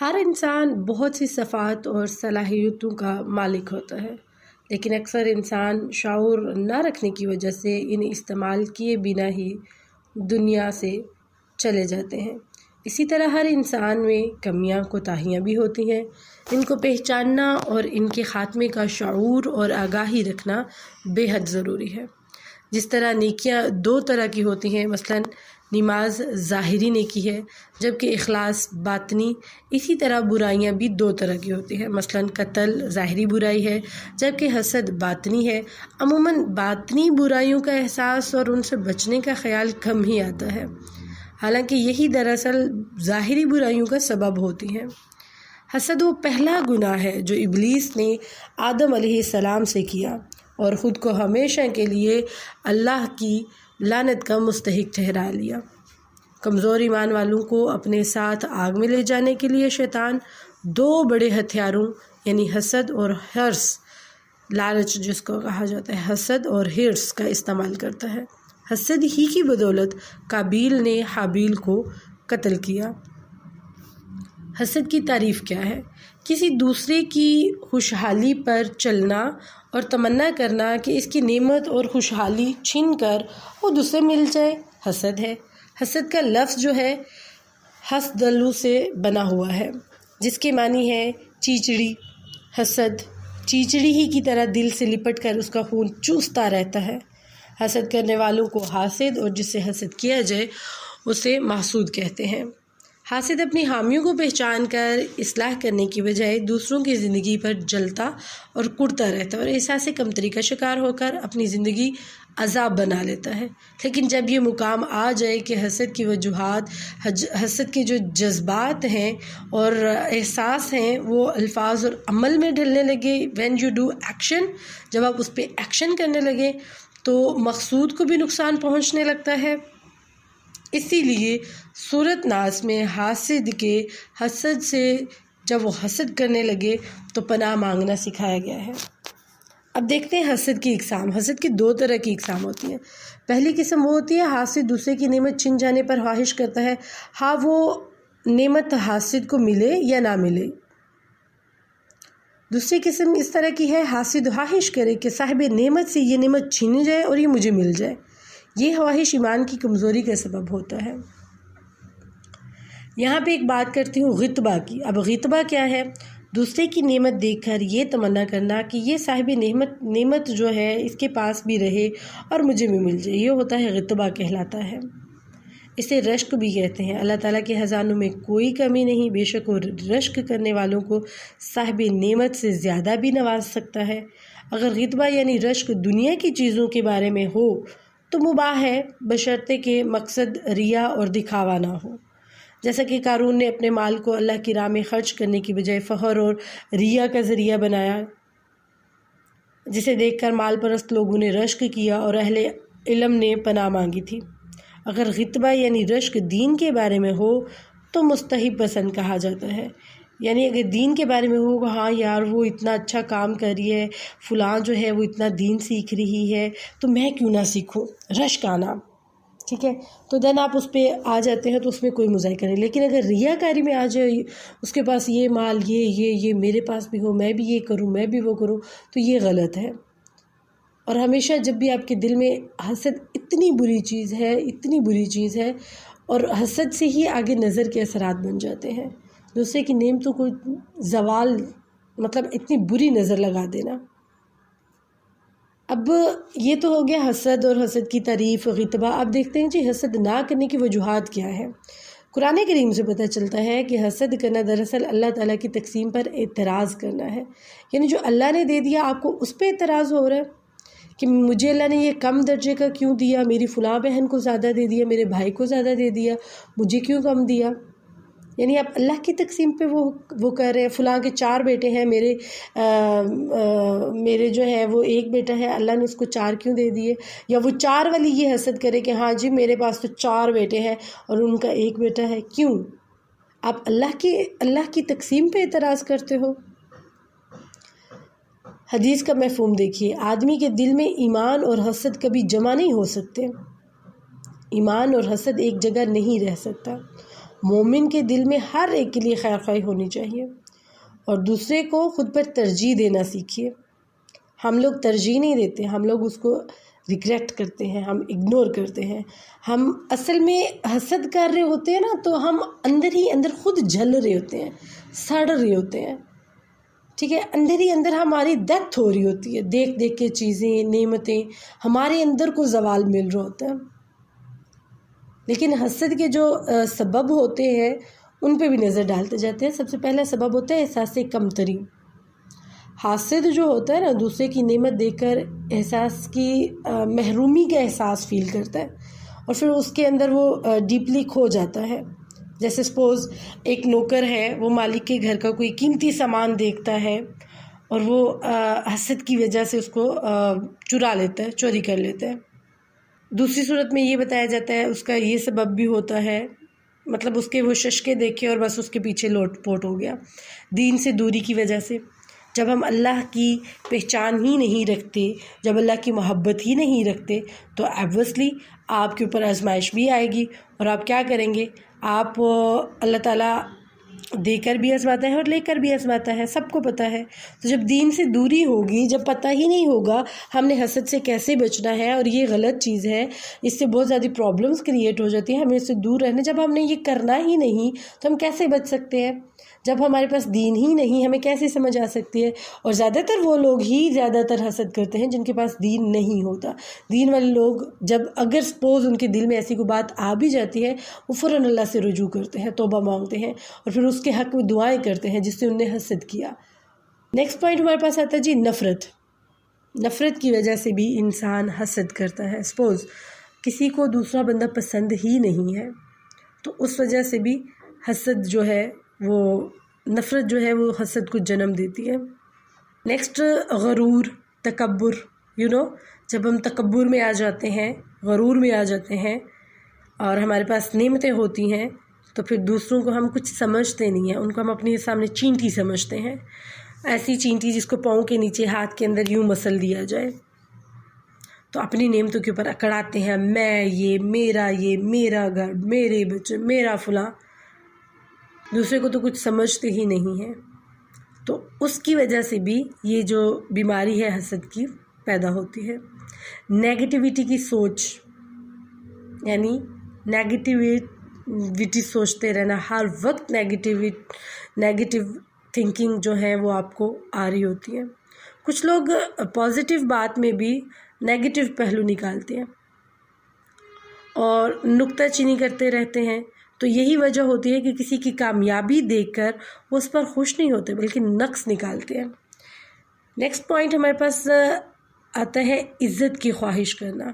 ہر انسان بہت سی صفات اور صلاحیتوں کا مالک ہوتا ہے، لیکن اکثر انسان شعور نہ رکھنے کی وجہ سے انہیں استعمال کیے بنا ہی دنیا سے چلے جاتے ہیں۔ اسی طرح ہر انسان میں کمیاں کوتاہیاں بھی ہوتی ہیں، ان کو پہچاننا اور ان کے خاتمے کا شعور اور آگاہی رکھنا بے حد ضروری ہے۔ جس طرح نیکیاں دو طرح کی ہوتی ہیں، مثلاً نماز ظاہری نیکی ہے جبکہ اخلاص باطنی، اسی طرح برائیاں بھی دو طرح کی ہوتی ہیں، مثلاً قتل ظاہری برائی ہے جبکہ حسد باطنی ہے۔ عموماً باطنی برائیوں کا احساس اور ان سے بچنے کا خیال کم ہی آتا ہے، حالانکہ یہی دراصل ظاہری برائیوں کا سبب ہوتی ہیں۔ حسد وہ پہلا گناہ ہے جو ابلیس نے آدم علیہ السلام سے کیا اور خود کو ہمیشہ کے لیے اللہ کی لعنت کا مستحق ٹھہرا لیا۔ کمزور ایمان والوں کو اپنے ساتھ آگ میں لے جانے کے لیے شیطان دو بڑے ہتھیاروں یعنی حسد اور حرص، لالچ جس کو کہا جاتا ہے، حسد اور حرص کا استعمال کرتا ہے۔ حسد ہی کی بدولت قابیل نے حابیل کو قتل کیا۔ حسد کی تعریف کیا ہے؟ کسی دوسرے کی خوشحالی پر چلنا اور تمنا کرنا کہ اس کی نعمت اور خوشحالی چھین کر خود اسے مل جائے، حسد ہے۔ حسد کا لفظ جو ہے حسدلو سے بنا ہوا ہے، جس کے معنی ہے چیچڑی۔ حسد چیچڑی ہی کی طرح دل سے لپٹ کر اس کا خون چوستا رہتا ہے۔ حسد کرنے والوں کو حاسد اور جس سے حسد کیا جائے اسے محسود کہتے ہیں۔ حاسد اپنی خامیوں کو پہچان کر اصلاح کرنے کی بجائے دوسروں کی زندگی پر جلتا اور کڑتا رہتا ہے اور احساس کمتری کا شکار ہو کر اپنی زندگی عذاب بنا لیتا ہے۔ لیکن جب یہ مقام آ جائے کہ حسد کی وجوہات، حسد کے جو جذبات ہیں اور احساس ہیں وہ الفاظ اور عمل میں ڈھلنے لگے، when you do action، جب آپ اس پہ ایکشن کرنے لگے تو مقصود کو بھی نقصان پہنچنے لگتا ہے۔ اسی لیے سورۃ ناس میں حاسد کے حسد سے جب وہ حسد کرنے لگے تو پناہ مانگنا سکھایا گیا ہے۔ اب دیکھتے ہیں حسد کی اقسام۔ حسد کی دو طرح کی اقسام ہوتی ہیں۔ پہلی قسم وہ ہوتی ہے حاسد دوسرے کی نعمت چھن جانے پر خواہش کرتا ہے، ہاں وہ نعمت حاسد کو ملے یا نہ ملے۔ دوسری قسم اس طرح کی ہے، حاسد خواہش کرے کہ صاحب نعمت سے یہ نعمت چھین جائے اور یہ مجھے مل جائے۔ یہ خواہش ایمان کی کمزوری کا سبب ہوتا ہے۔ یہاں پہ ایک بات کرتی ہوں غتبہ کی۔ اب غتبہ کیا ہے؟ دوسرے کی نعمت دیکھ کر یہ تمنا کرنا کہ یہ صاحب نعمت جو ہے اس کے پاس بھی رہے اور مجھے بھی مل جائے، یہ ہوتا ہے غتبہ کہلاتا ہے۔ اسے رشک بھی کہتے ہیں۔ اللہ تعالیٰ کے خزانوں میں کوئی کمی نہیں، بے شک وہ رشک کرنے والوں کو صاحب نعمت سے زیادہ بھی نواز سکتا ہے۔ اگر غتبہ یعنی رشک دنیا کی چیزوں کے بارے میں ہو تو مباح ہے، بشرطے کہ مقصد ریا اور دکھاوا نہ ہو، جیسا کہ قارون نے اپنے مال کو اللہ کی راہ میں خرچ کرنے کی بجائے فخر اور ریا کا ذریعہ بنایا، جسے دیکھ کر مال پرست لوگوں نے رشک کیا اور اہل علم نے پناہ مانگی تھی۔ اگر غتبہ یعنی رشک دین کے بارے میں ہو تو مستحب پسند کہا جاتا ہے، یعنی اگر دین کے بارے میں ہو کہ ہاں یار وہ اتنا اچھا کام کر رہی ہے، فلاں جو ہے وہ اتنا دین سیکھ رہی ہے تو میں کیوں نہ سیکھوں، رشک آنا، ٹھیک ہے، تو دین آپ اس پہ آ جاتے ہیں تو اس میں کوئی مذائقہ نہیں۔ لیکن اگر ریا کاری میں آ جائے، اس کے پاس یہ مال، یہ میرے پاس بھی ہو، میں بھی یہ کروں، میں بھی وہ کروں، تو یہ غلط ہے۔ اور ہمیشہ جب بھی آپ کے دل میں حسد اتنی بری چیز ہے اور حسد سے ہی آگے نظر کے اثرات بن جاتے ہیں، دوسرے کی نعمتوں کو زوال، مطلب اتنی بری نظر لگا دینا۔ اب یہ تو ہو گیا حسد اور حسد کی تعریف، غتبہ۔ اب دیکھتے ہیں جی حسد نہ کرنے کی وجوہات کیا ہے۔ قرآن کریم سے پتہ چلتا ہے کہ حسد کرنا دراصل اللہ تعالیٰ کی تقسیم پر اعتراض کرنا ہے، یعنی جو اللہ نے دے دیا آپ کو اس پہ اعتراض ہو رہا ہے کہ مجھے اللہ نے یہ کم درجے کا کیوں دیا، میری فلاں بہن کو زیادہ دے دیا، میرے بھائی کو زیادہ دے دیا، مجھے کیوں کم دیا، یعنی آپ اللہ کی تقسیم پہ وہ کر رہے ہیں۔ فلاں کے 4 بیٹے ہیں، میرے جو ہے وہ 1 بیٹا ہے، اللہ نے اس کو 4 کیوں دے دیے؟ یا وہ 4 والی یہ حسد کرے کہ ہاں جی میرے پاس تو 4 بیٹے ہیں اور ان کا 1 بیٹا ہے، کیوں؟ آپ اللہ کی تقسیم پہ اعتراض کرتے ہو۔ حدیث کا مفہوم دیکھیے، آدمی کے دل میں ایمان اور حسد کبھی جمع نہیں ہو سکتے، ایمان اور حسد ایک جگہ نہیں رہ سکتا۔ مومن کے دل میں ہر ایک کے لیے خیر خواہی ہونی چاہیے اور دوسرے کو خود پر ترجیح دینا سیکھیے۔ ہم لوگ ترجیح نہیں دیتے، ہم لوگ اس کو ریگریٹ کرتے ہیں، ہم اگنور کرتے ہیں۔ ہم اصل میں حسد کر رہے ہوتے ہیں نا، تو ہم اندر ہی اندر خود جل رہے ہوتے ہیں، سڑ رہے ہوتے ہیں، ٹھیک ہے، اندر ہی اندر ہماری ڈیتھ ہو رہی ہوتی ہے، دیکھ دیکھ کے چیزیں، نعمتیں، ہمارے اندر کو زوال مل رہا ہوتا ہے۔ لیکن حسد کے جو سبب ہوتے ہیں ان پہ بھی نظر ڈالتے جاتے ہیں۔ سب سے پہلا سبب ہوتا ہے احساس کمتری۔ حاسد جو ہوتا ہے نا، دوسرے کی نعمت دیکھ کر احساس کی محرومی کا احساس فیل کرتا ہے اور پھر اس کے اندر وہ ڈیپلی کھو جاتا ہے۔ جیسے سپوز ایک نوکر ہے، وہ مالک کے گھر کا کوئی قیمتی سامان دیکھتا ہے اور وہ حسد کی وجہ سے اس کو چرا لیتا ہے، چوری کر لیتا ہے۔ دوسری صورت میں یہ بتایا جاتا ہے اس کا یہ سبب بھی ہوتا ہے، مطلب اس کے وہ ششکے دیکھے اور بس اس کے پیچھے لوٹ پوٹ ہو گیا، دین سے دوری کی وجہ سے۔ جب ہم اللہ کی پہچان ہی نہیں رکھتے، جب اللہ کی محبت ہی نہیں رکھتے، تو ایبویسلی آپ کے اوپر آزمائش بھی آئے گی اور آپ کیا کریں گے؟ آپ اللہ تعالیٰ دے کر بھی آزماتا ہے اور لے کر بھی آزماتا ہے، سب کو پتہ ہے۔ تو جب دین سے دوری ہوگی، جب پتہ ہی نہیں ہوگا ہم نے حسد سے کیسے بچنا ہے اور یہ غلط چیز ہے، اس سے بہت زیادہ پرابلمس کریٹ ہو جاتی ہیں، ہمیں اس سے دور رہنا۔ جب ہم نے یہ کرنا ہی نہیں تو ہم کیسے بچ سکتے ہیں؟ جب ہمارے پاس دین ہی نہیں، ہمیں کیسے سمجھ آ سکتی ہے؟ اور زیادہ تر وہ لوگ ہی زیادہ تر حسد کرتے ہیں جن کے پاس دین نہیں ہوتا۔ دین والے لوگ جب اگر سپوز ان کے دل میں ایسی کوئی بات آ بھی جاتی ہے، وہ فوراً اللہ سے رجوع کرتے ہیں، توبہ مانگتے ہیں اور پھر اس کے حق میں دعائیں کرتے ہیں جس سے انہیں حسد کیا۔ نیکسٹ پوائنٹ ہمارے پاس آتا ہے جی نفرت۔ نفرت کی وجہ سے بھی انسان حسد کرتا ہے۔ سپوز کسی کو دوسرا بندہ پسند ہی نہیں ہے تو اس وجہ سے بھی حسد جو ہے وہ نفرت جو ہے وہ حسد کو جنم دیتی ہے۔ نیکسٹ غرور، تکبر، جب ہم تکبر میں آ جاتے ہیں، غرور میں آ جاتے ہیں اور ہمارے پاس نعمتیں ہوتی ہیں تو پھر دوسروں کو ہم کچھ سمجھتے نہیں ہیں، ان کو ہم اپنے سامنے چینٹی سمجھتے ہیں، ایسی چینٹی جس کو پاؤں کے نیچے ہاتھ کے اندر یوں مسل دیا جائے، تو اپنی نعمتوں کے اوپر اکڑاتے ہیں، یہ میرا گھر، میرے بچے، میرا فلاں، دوسرے کو تو کچھ سمجھتے ہی نہیں ہیں۔ تو اس کی وجہ سے بھی یہ جو بیماری ہے حسد کی پیدا ہوتی ہے۔ نیگیٹیوٹی کی سوچ، یعنی نیگیٹیوٹی سوچتے رہنا، ہر وقت نیگیٹیو تھنکنگ جو ہے وہ آپ کو آ رہی ہوتی ہے۔ کچھ لوگ پازیٹیو بات میں بھی نیگیٹیو پہلو نکالتے ہیں اور نکتہ چینی کرتے رہتے ہیں، تو یہی وجہ ہوتی ہے کہ کسی کی کامیابی دیکھ کر وہ اس پر خوش نہیں ہوتے بلکہ نقص نکالتے ہیں۔ نیکسٹ پوائنٹ ہمارے پاس آتا ہے عزت کی خواہش کرنا۔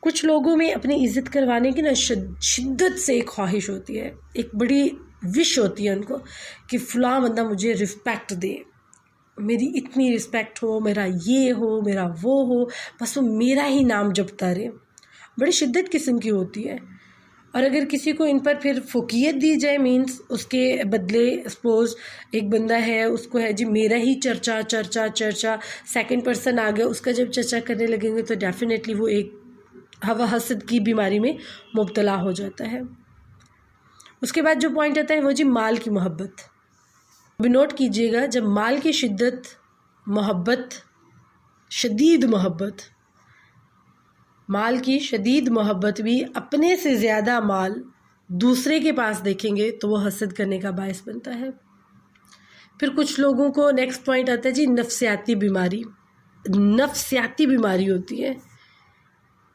کچھ لوگوں میں اپنی عزت کروانے کی شدت سے ایک خواہش ہوتی ہے، ایک بڑی وش ہوتی ہے ان کو کہ فلاں بندہ مجھے رسپیکٹ دے، میری اتنی رسپیکٹ ہو، میرا یہ ہو، میرا وہ ہو، بس وہ میرا ہی نام جپتا رہے، بڑی شدت قسم کی ہوتی ہے۔ اور اگر کسی کو ان پر پھر فوقیت دی جائے، مینس اس کے بدلے سپوز ایک بندہ ہے، اس کو ہے جی میرا ہی چرچا، سیکنڈ پرسن آ گیا، اس کا جب چرچا کرنے لگیں گے تو ڈیفینیٹلی وہ ایک حسد کی بیماری میں مبتلا ہو جاتا ہے۔ اس کے بعد جو پوائنٹ آتا ہے وہ جی مال کی محبت۔ بھی نوٹ کیجئے گا، جب مال کی مال کی شدید محبت بھی اپنے سے زیادہ مال دوسرے کے پاس دیکھیں گے تو وہ حسد کرنے کا باعث بنتا ہے۔ پھر کچھ لوگوں کو نیکسٹ پوائنٹ آتا ہے جی نفسیاتی بیماری ہوتی ہے۔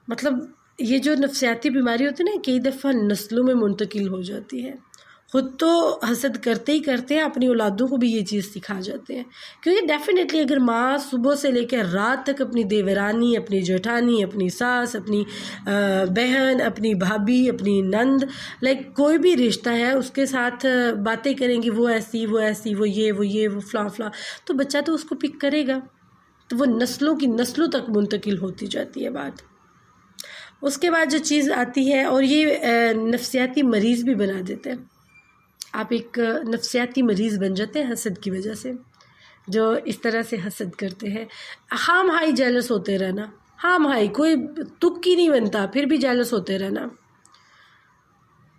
مطلب یہ جو نفسیاتی بیماری ہوتی ہے نا، کئی دفعہ نسلوں میں منتقل ہو جاتی ہے۔ خود تو حسد کرتے ہی کرتے ہیں، اپنی اولادوں کو بھی یہ چیز سکھا جاتے ہیں، کیونکہ ڈیفینیٹلی اگر ماں صبح سے لے کے رات تک اپنی دیورانی، اپنی جٹھانی، اپنی ساس، اپنی بہن، اپنی بھابھی، اپنی نند، کوئی بھی رشتہ ہے اس کے ساتھ باتیں کریں گی، وہ ایسی وہ یہ وہ فلاں، تو بچہ تو اس کو پک کرے گا، تو وہ نسلوں کی نسلوں تک منتقل ہوتی جاتی ہے بات۔ اس کے بعد جو چیز آتی ہے، اور یہ نفسیاتی مریض بھی بنا دیتے ہیں، آپ ایک نفسیاتی مریض بن جاتے ہیں حسد کی وجہ سے، جو اس طرح سے حسد کرتے ہیں۔ خام ہائی جیلس ہوتے رہنا، کوئی تک ہی نہیں بنتا، پھر بھی جیلس ہوتے رہنا۔